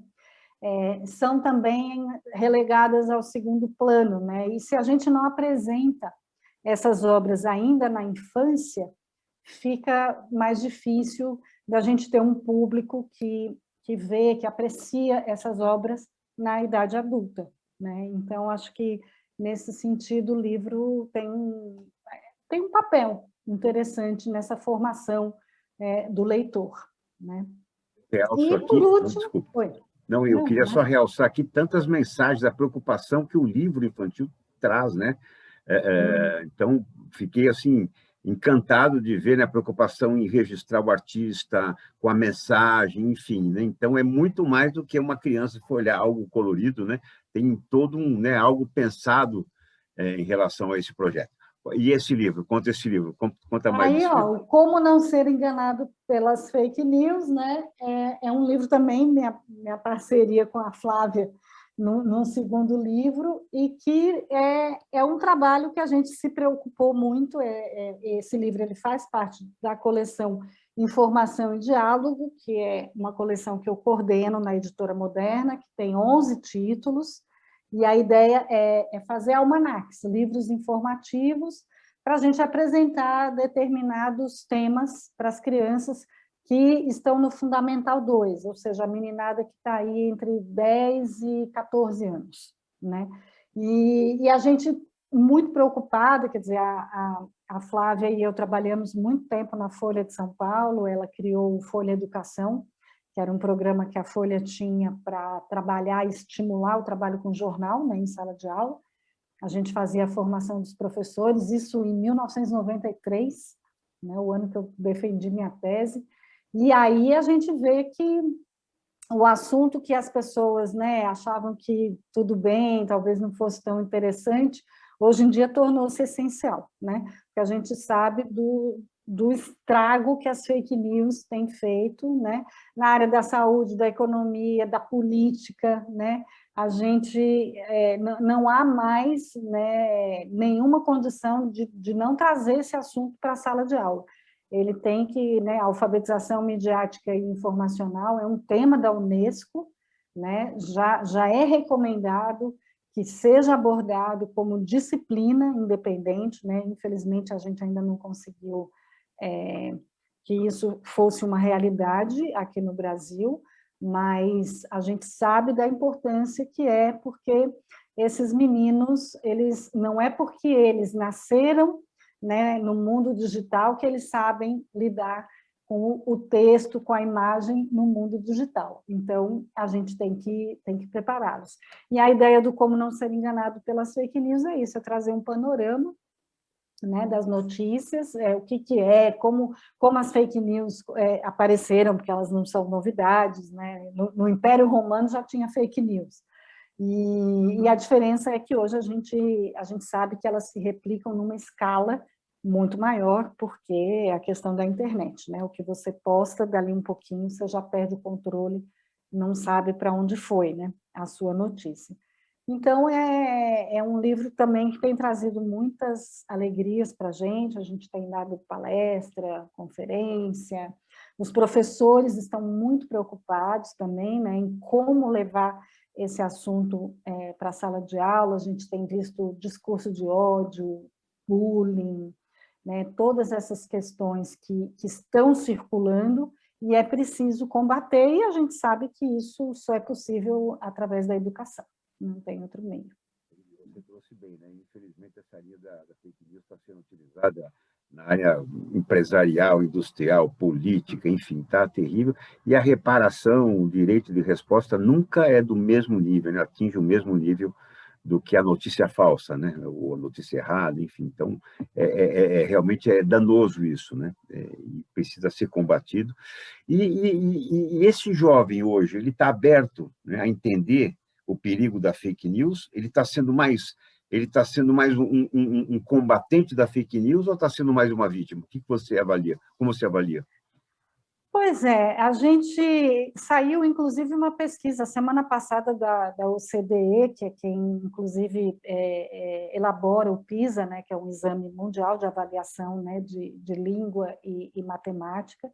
são também relegadas ao segundo plano, né? E se a gente não apresenta essas obras ainda na infância, fica mais difícil da gente ter um público que vê, que aprecia essas obras na idade adulta, né? Então, acho que, nesse sentido, o livro tem um papel interessante nessa formação do leitor, né? Realço E, por aqui, não, último... desculpa. Oi. Não, eu queria só realçar aqui tantas mensagens, a preocupação que o livro infantil traz, né? Então, fiquei, assim, encantado de ver, né, a preocupação em registrar o artista, com a mensagem, enfim, né? Então, é muito mais do que uma criança folhear algo colorido, né? Tem todo né, algo pensado em relação a esse projeto. E esse livro? Conta esse livro, conta mais Aí, desse livro. ó, Como Não Ser Enganado pelas Fake News, né? É um livro também, minha parceria com a Flávia, num segundo livro, e que é um trabalho que a gente se preocupou muito. Esse livro ele faz parte da coleção Informação e Diálogo, que é uma coleção que eu coordeno na Editora Moderna, que tem 11 títulos, e a ideia é fazer almanaques, livros informativos, para a gente apresentar determinados temas para as crianças que estão no Fundamental 2, ou seja, a meninada que está aí entre 10 e 14 anos, né? E a gente, muito preocupada, quer dizer, a Flávia e eu trabalhamos muito tempo na Folha de São Paulo, ela criou o Folha Educação, que era um programa que a Folha tinha para trabalhar e estimular o trabalho com jornal, né, em sala de aula. A gente fazia a formação dos professores, isso em 1993, né, o ano que eu defendi minha tese, e aí a gente vê que o assunto que as pessoas, né, achavam que tudo bem, talvez não fosse tão interessante, hoje em dia tornou-se essencial, né? Porque a gente sabe do estrago que as fake news têm feito, né? Na área da saúde, da economia, da política, né? A gente não há mais, né, nenhuma condição de não trazer esse assunto para a sala de aula. Ele tem que, né, a alfabetização midiática e informacional é um tema da Unesco, né, já é recomendado que seja abordado como disciplina independente, né, infelizmente a gente ainda não conseguiu que isso fosse uma realidade aqui no Brasil, mas a gente sabe da importância que é, porque esses meninos, eles não é porque eles nasceram, né, no mundo digital que eles sabem lidar com o texto, com a imagem no mundo digital. Então, a gente tem que prepará-los. E a ideia do como não ser enganado pelas fake news é isso, é trazer um panorama, né, das notícias, o que é, como as fake news apareceram, porque elas não são novidades, né? No Império Romano já tinha fake news. E a diferença é que hoje a gente sabe que elas se replicam numa escala muito maior, porque é a questão da internet, né? O que você posta, dali um pouquinho, você já perde o controle, não sabe para onde foi, né, a sua notícia. Então, é um livro também que tem trazido muitas alegrias para a gente tem dado palestra, conferência, os professores estão muito preocupados também, né, em como levar esse assunto para a sala de aula. A gente tem visto discurso de ódio, bullying, né, todas essas questões que estão circulando, e é preciso combater, e a gente sabe que isso só é possível através da educação, não tem outro meio. Você trouxe bem, né? Infelizmente, essa linha da fake news está sendo utilizada na área empresarial, industrial, política, enfim, está terrível. E a reparação, o direito de resposta nunca é do mesmo nível, né? Atinge o mesmo nível do que a notícia falsa, né? Ou a notícia errada, enfim. Então, realmente é danoso isso, né? E precisa ser combatido. E esse jovem hoje, ele está aberto, né, a entender o perigo da fake news? Ele está sendo mais um combatente da fake news ou está sendo mais uma vítima? O que você avalia? Como você avalia? Pois é, a gente saiu, inclusive, uma pesquisa semana passada da OCDE, que é quem, inclusive, elabora o PISA, né, que é um exame mundial de avaliação, né, de língua e matemática,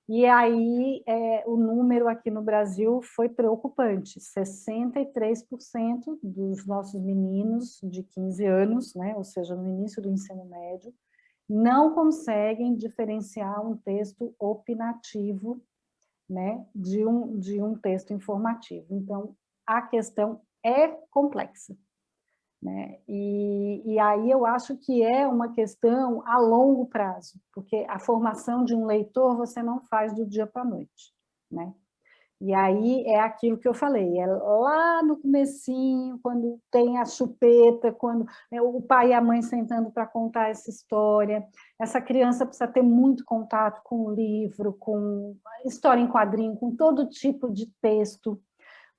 e aí o número aqui no Brasil foi preocupante, 63% dos nossos meninos de 15 anos, né, ou seja, no início do ensino médio, não conseguem diferenciar um texto opinativo, né, de um texto informativo. Então, a questão é complexa, né? E aí eu acho que é uma questão a longo prazo, porque a formação de um leitor você não faz do dia para a noite, né? E aí é aquilo que eu falei, é lá no comecinho, quando tem a chupeta, quando o pai e a mãe sentando para contar essa história, essa criança precisa ter muito contato com o livro, com história em quadrinho, com todo tipo de texto,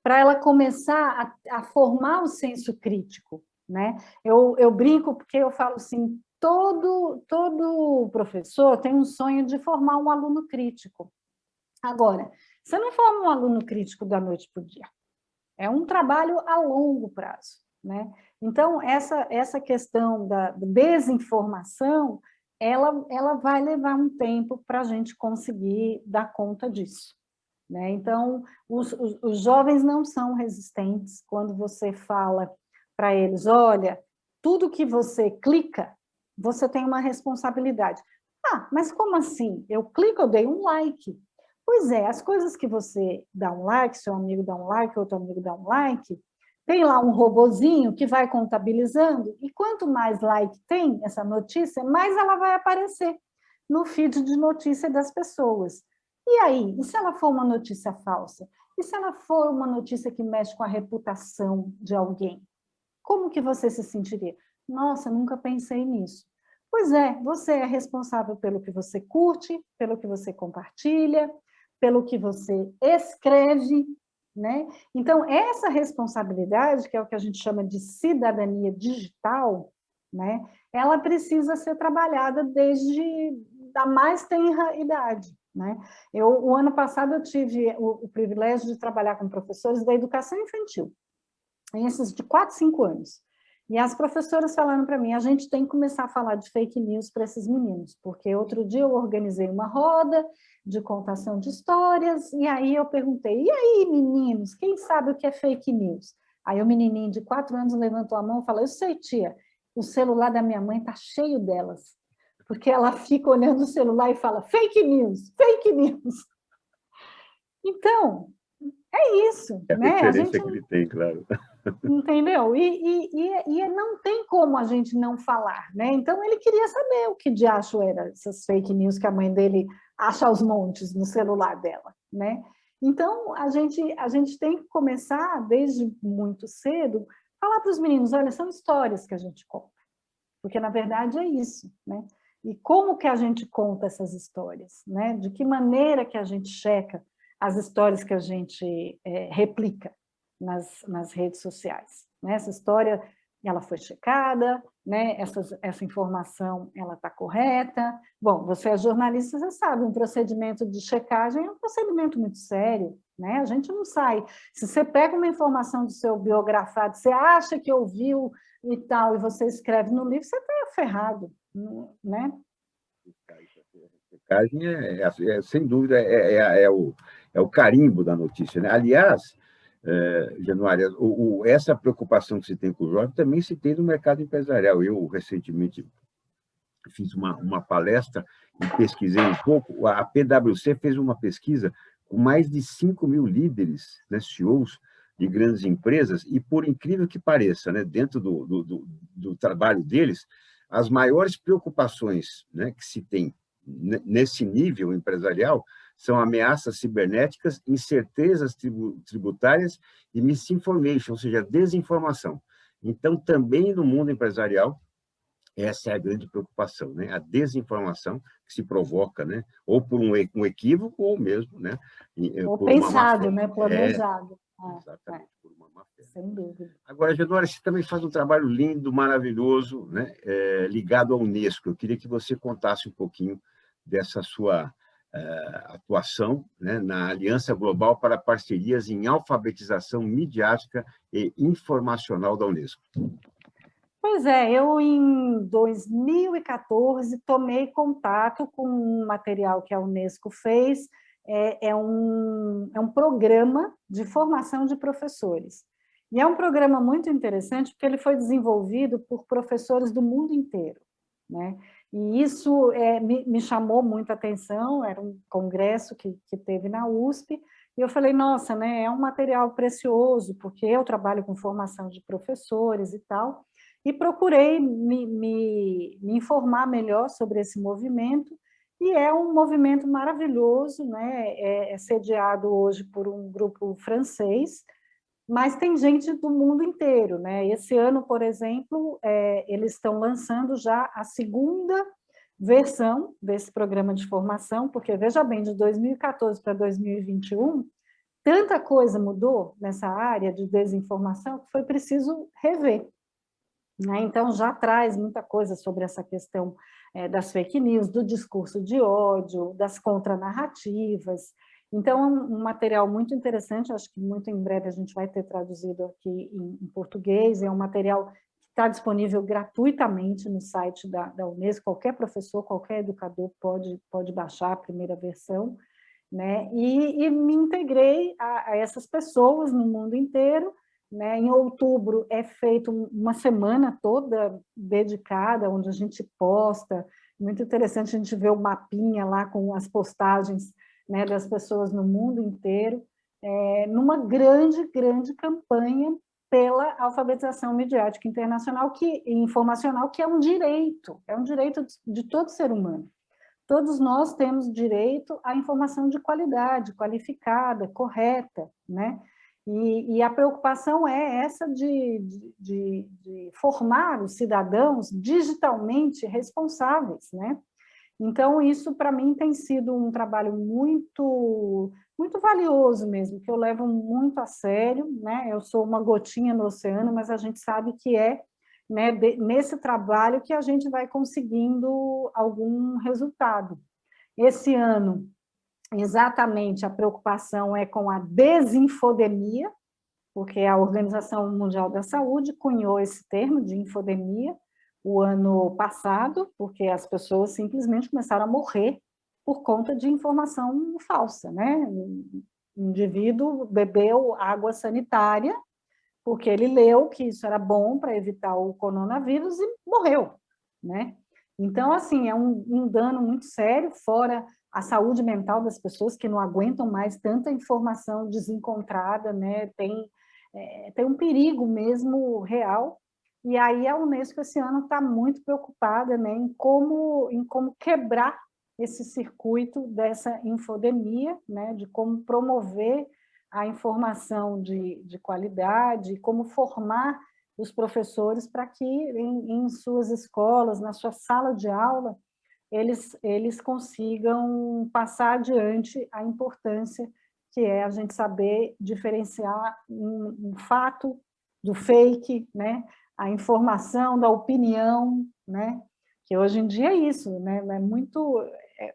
para ela começar a formar o senso crítico, né? Eu brinco porque eu falo assim, todo professor tem um sonho de formar um aluno crítico. Agora, você não forma um aluno crítico da noite para o dia. É um trabalho a longo prazo, né? Então, essa questão da desinformação, ela vai levar um tempo para a gente conseguir dar conta disso, né? Então, os jovens não são resistentes quando você fala para eles, olha, tudo que você clica, você tem uma responsabilidade. Ah, mas como assim? Eu clico, eu dei um like. Pois é, as coisas que você dá um like, seu amigo dá um like, outro amigo dá um like, Tem lá um robozinho que vai contabilizando, e quanto mais like tem essa notícia, mais ela vai aparecer no feed de notícia das pessoas. E aí, e se ela for uma notícia falsa? E se ela for uma notícia que mexe com a reputação de alguém? Como que você se sentiria? Nossa, nunca pensei nisso. Pois é, você é responsável pelo que você curte, pelo que você compartilha, pelo que você escreve, né? Então, essa responsabilidade, que é o que a gente chama de cidadania digital, né? Ela precisa ser trabalhada desde a mais tenra idade, né? O ano passado eu tive o privilégio de trabalhar com professores da educação infantil, esses de 4, 5 anos. E as professoras falaram para mim, a gente tem que começar a falar de fake news para esses meninos, porque outro dia eu organizei uma roda de contação de histórias, e aí eu perguntei, e aí, meninos, quem sabe o que é fake news? Aí o menininho de 4 anos levantou a mão e falou, eu sei, tia, o celular da minha mãe está cheio delas, porque ela fica olhando o celular e fala, fake news, fake news. Então, é isso, É a né? A referência gente que ele tem, claro. entendeu? E não tem como a gente não falar, né? Então, ele queria saber o que de acho era essas fake news que a mãe dele acha aos montes no celular dela, né? Então, a gente tem que começar, desde muito cedo, falar para os meninos, olha, são histórias que a gente conta, porque, na verdade, é isso, né? E como que a gente conta essas histórias, né? De que maneira que a gente checa as histórias que a gente replica nas redes sociais, né? Essa história, ela foi checada, né? Essa informação, ela está correta. Bom, você é jornalista, você sabe, um procedimento de checagem é um procedimento muito sério, né? A gente não sai. Se você pega uma informação do seu biografado, você acha que ouviu e tal, e você escreve no livro, você está ferrado, né? Checagem sem dúvida, é o carimbo da notícia, né? Aliás, Januária, essa preocupação que se tem com o jovem também se tem no mercado empresarial. Eu, recentemente, fiz uma palestra e pesquisei um pouco. A PwC fez uma pesquisa com mais de 5.000 líderes, né, CEOs de grandes empresas, e, por incrível que pareça, né, dentro do trabalho deles, as maiores preocupações, né, que se tem nesse nível empresarial são ameaças cibernéticas, incertezas tributárias e misinformation, ou seja, desinformação. Então, também no mundo empresarial, essa é a grande preocupação, né? A desinformação que se provoca, né? Ou por um equívoco, ou mesmo, né? Ou Por uma má pensado, fé. né? Planejado. Exatamente, por uma má fé. Sem dúvida. Agora, Geodora, você também faz um trabalho lindo, maravilhoso, né? Ligado à Unesco. Eu queria que você contasse um pouquinho dessa sua atuação, né? Na Aliança Global para Parcerias em Alfabetização Midiática e Informacional da Unesco. Pois é, eu em 2014 tomei contato com um material que a Unesco fez, é um programa de formação de professores. E é um programa muito interessante porque ele foi desenvolvido por professores do mundo inteiro, né? E isso me chamou muita atenção, era um congresso que teve na USP, e eu falei, nossa, né, é um material precioso, porque eu trabalho com formação de professores e tal, e procurei me informar melhor sobre esse movimento, e é um movimento maravilhoso, né? É sediado hoje por um grupo francês, mas tem gente do mundo inteiro, né? Esse ano, por exemplo, eles estão lançando já a segunda versão desse programa de formação, porque, veja bem, de 2014 para 2021, tanta coisa mudou nessa área de desinformação que foi preciso rever. Né? Então, já traz muita coisa sobre essa questão das fake news, do discurso de ódio, das contranarrativas. Então, é um material muito interessante, acho que muito em breve a gente vai ter traduzido aqui em português, é um material que está disponível gratuitamente no site da Unesco, qualquer professor, qualquer educador pode baixar a primeira versão, né? E me integrei a essas pessoas no mundo inteiro, né? Em outubro é feita uma semana toda dedicada, onde a gente posta, muito interessante a gente ver o mapinha lá com as postagens, né, das pessoas no mundo inteiro, numa grande campanha pela alfabetização midiática internacional e informacional, que é um direito de todo ser humano. Todos nós temos direito à informação de qualidade, qualificada, correta, né? E a preocupação é essa de formar os cidadãos digitalmente responsáveis, né? Então, isso, para mim, tem sido um trabalho muito valioso mesmo, que eu levo muito a sério, né? Eu sou uma gotinha no oceano, mas a gente sabe que é, né, nesse trabalho que a gente vai conseguindo algum resultado. Esse ano, exatamente, a preocupação é com a desinfodemia, porque a Organização Mundial da Saúde cunhou esse termo de infodemia o ano passado, porque as pessoas simplesmente começaram a morrer por conta de informação falsa, né? O indivíduo bebeu água sanitária porque ele leu que isso era bom para evitar o coronavírus e morreu, né? Então, assim, é um dano muito sério, fora a saúde mental das pessoas que não aguentam mais tanta informação desencontrada, né? Tem um perigo mesmo real. E aí a Unesco esse ano está muito preocupada, né, em como quebrar esse circuito dessa infodemia, né, de como promover a informação de qualidade, como formar os professores para que em suas escolas, na sua sala de aula, eles consigam passar adiante a importância que é a gente saber diferenciar um fato do fake, né? A informação da opinião, né? Que hoje em dia é isso, né? É muito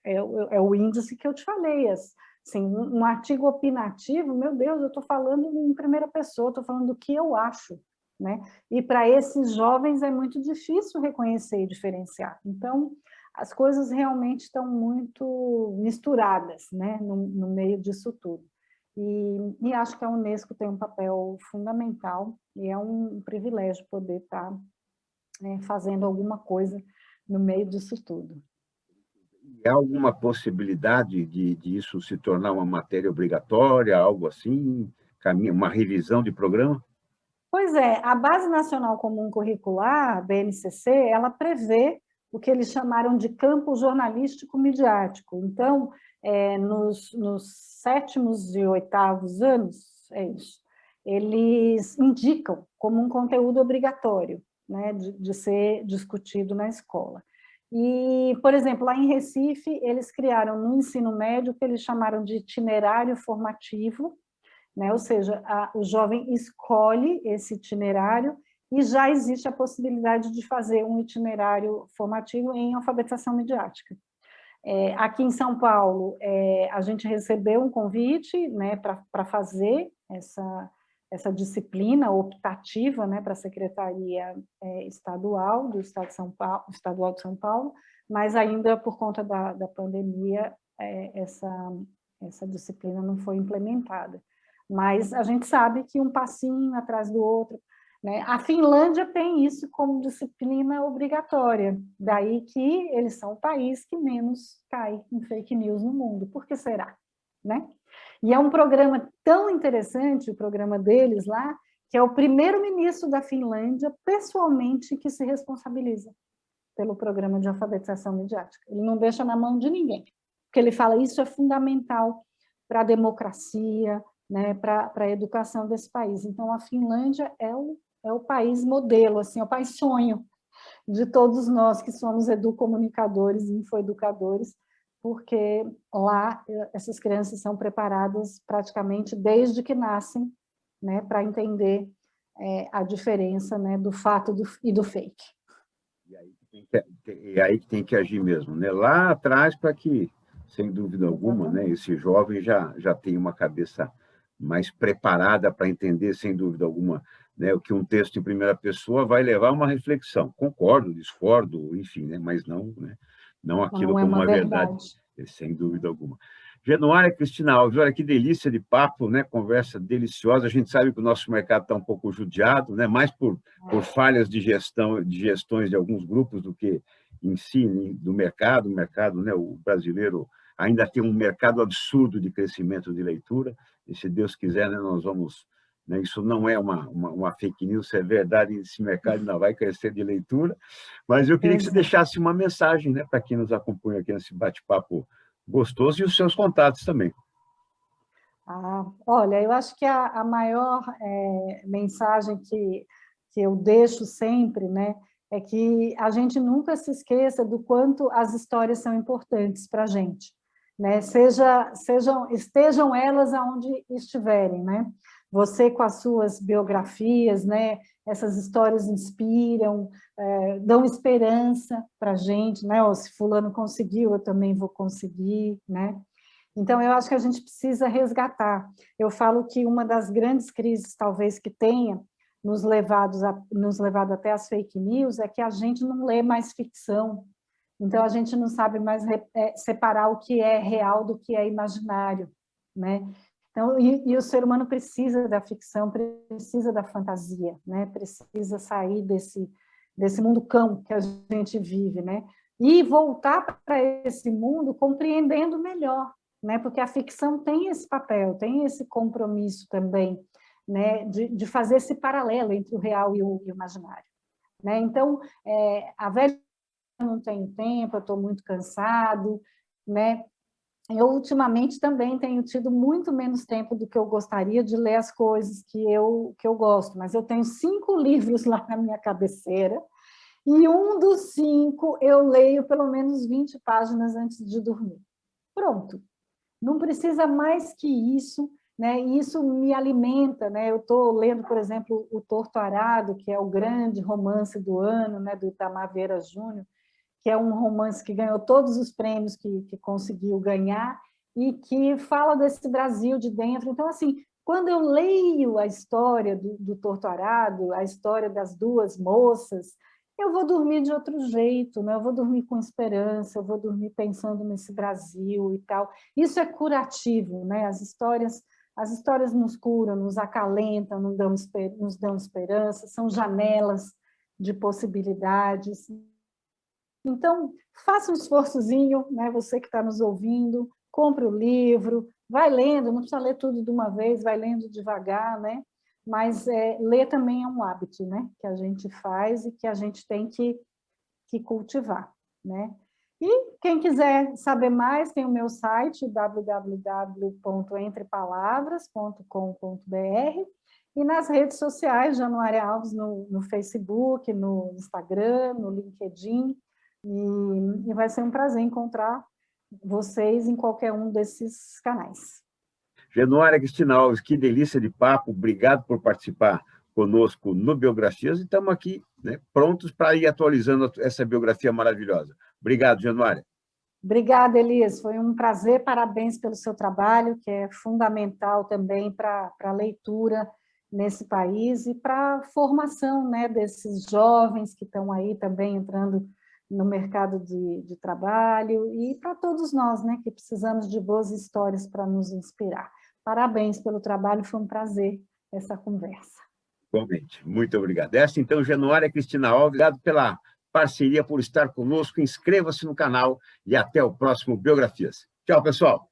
é o índice que eu te falei, assim, um artigo opinativo, meu Deus, eu estou falando em primeira pessoa, estou falando do que eu acho, né? E para esses jovens é muito difícil reconhecer e diferenciar. Então, as coisas realmente estão muito misturadas, né, no meio disso tudo. E acho que a Unesco tem um papel fundamental e é um privilégio poder estar, né, fazendo alguma coisa no meio disso tudo. E há alguma possibilidade de isso se tornar uma matéria obrigatória, algo assim, uma revisão de programa? Pois é, a Base Nacional Comum Curricular, a BNCC, ela prevê o que eles chamaram de campo jornalístico midiático. Então, nos sétimos e oitavos anos, é isso, eles indicam como um conteúdo obrigatório, né, de ser discutido na escola. E, por exemplo, lá em Recife, eles criaram no ensino médio o que eles chamaram de itinerário formativo, né? Ou seja, o jovem escolhe esse itinerário e já existe a possibilidade de fazer um itinerário formativo em alfabetização midiática. Aqui em São Paulo, a gente recebeu um convite, né, para fazer essa disciplina optativa, né, para a Secretaria Estadual do Estado de São Paulo, Estadual de São Paulo, mas ainda por conta da pandemia, essa disciplina não foi implementada. Mas a gente sabe que um passinho atrás do outro, né? A Finlândia tem isso como disciplina obrigatória, daí que eles são o país que menos cai em fake news no mundo. Por que será? Né? E é um programa tão interessante, o programa deles lá, que é o primeiro-ministro da Finlândia, pessoalmente, que se responsabiliza pelo programa de alfabetização midiática. Ele não deixa na mão de ninguém, porque ele fala isso é fundamental para a democracia, né, para a educação desse país. Então, a Finlândia é o país modelo, assim, é o país sonho de todos nós que somos educomunicadores e infoeducadores, porque lá essas crianças são preparadas praticamente desde que nascem, né, para entender a diferença, né, do fato e do fake. E aí que tem que agir mesmo, né? Lá atrás, para que, sem dúvida alguma, né, esse jovem já tem uma cabeça mais preparada para entender, sem dúvida alguma, né, o que um texto em primeira pessoa vai levar a uma reflexão. Concordo, discordo, enfim, né, mas não aquilo Não é como uma uma verdade, sem dúvida alguma. Januária Cristina Alves, olha que delícia de papo, né? Conversa deliciosa. A gente sabe que o nosso mercado está um pouco judiado, né? Mais por falhas de gestões de alguns grupos do que em si, né? Do mercado. O mercado, né? O brasileiro ainda tem um mercado absurdo de crescimento de leitura. E se Deus quiser, né? Nós vamos né? Isso não é uma fake news, é verdade, esse mercado ainda vai crescer de leitura, mas eu queria que você deixasse uma mensagem, né, para quem nos acompanha aqui nesse bate-papo gostoso e os seus contatos também. Olha, eu acho que a maior mensagem que eu deixo sempre, né, é que a gente nunca se esqueça do quanto as histórias são importantes para a gente, né? Estejam elas aonde estiverem, né? Você com as suas biografias, né? Essas histórias inspiram, dão esperança para a gente, né? Ou se fulano conseguiu, eu também vou conseguir, né? Então, eu acho que a gente precisa resgatar. Eu falo que uma das grandes crises, talvez, que tenha nos levado até as fake news é que a gente não lê mais ficção. Então, a gente não sabe mais separar o que é real do que é imaginário, né? Então, e o ser humano precisa da ficção, precisa da fantasia, né? Precisa sair desse mundo cão que a gente vive, né? E voltar para esse mundo compreendendo melhor, né? Porque a ficção tem esse papel, tem esse compromisso também, né? De fazer esse paralelo entre o real e o imaginário, né? Então, a velha não tem tempo, eu estou muito cansado, né? Eu, ultimamente, também tenho tido muito menos tempo do que eu gostaria de ler as coisas que eu gosto, mas eu tenho 5 livros lá na minha cabeceira, e um dos 5 eu leio pelo menos 20 páginas antes de dormir. Pronto. Não precisa mais que isso, né? E isso me alimenta, né? Eu estou lendo, por exemplo, O Torto Arado, que é o grande romance do ano, né? Do Itamar Vieira Júnior, que é um romance que ganhou todos os prêmios que conseguiu ganhar e que fala desse Brasil de dentro. Então, assim, quando eu leio a história do Torto Arado, a história das 2 moças, eu vou dormir de outro jeito, né? Eu vou dormir com esperança, eu vou dormir pensando nesse Brasil e tal. Isso é curativo, né? As histórias nos curam, nos acalentam, nos dão esperança, são janelas de possibilidades. Então, faça um esforçozinho, né? Você que está nos ouvindo, compre o livro, vai lendo, não precisa ler tudo de uma vez, vai lendo devagar, né? Mas ler também é um hábito, né? Que a gente faz e que a gente tem que cultivar, né? E quem quiser saber mais, tem o meu site, www.entrepalavras.com.br, e nas redes sociais, Januária Alves, no Facebook, no Instagram, no LinkedIn, e vai ser um prazer encontrar vocês em qualquer um desses canais. Januária Cristina Alves, que delícia de papo, obrigado por participar conosco no Biografias, e estamos aqui, né, prontos para ir atualizando essa biografia maravilhosa. Obrigado, Januária. Obrigada, Elias, foi um prazer, parabéns pelo seu trabalho, que é fundamental também para a leitura nesse país e para a formação, né, desses jovens que estão aí também entrando no mercado de trabalho, e para todos nós, né, que precisamos de boas histórias para nos inspirar. Parabéns pelo trabalho, foi um prazer essa conversa. Igualmente, muito obrigado. Essa, então, Januária Cristina Alves, obrigado pela parceria, por estar conosco, inscreva-se no canal e até o próximo Biografias. Tchau, pessoal!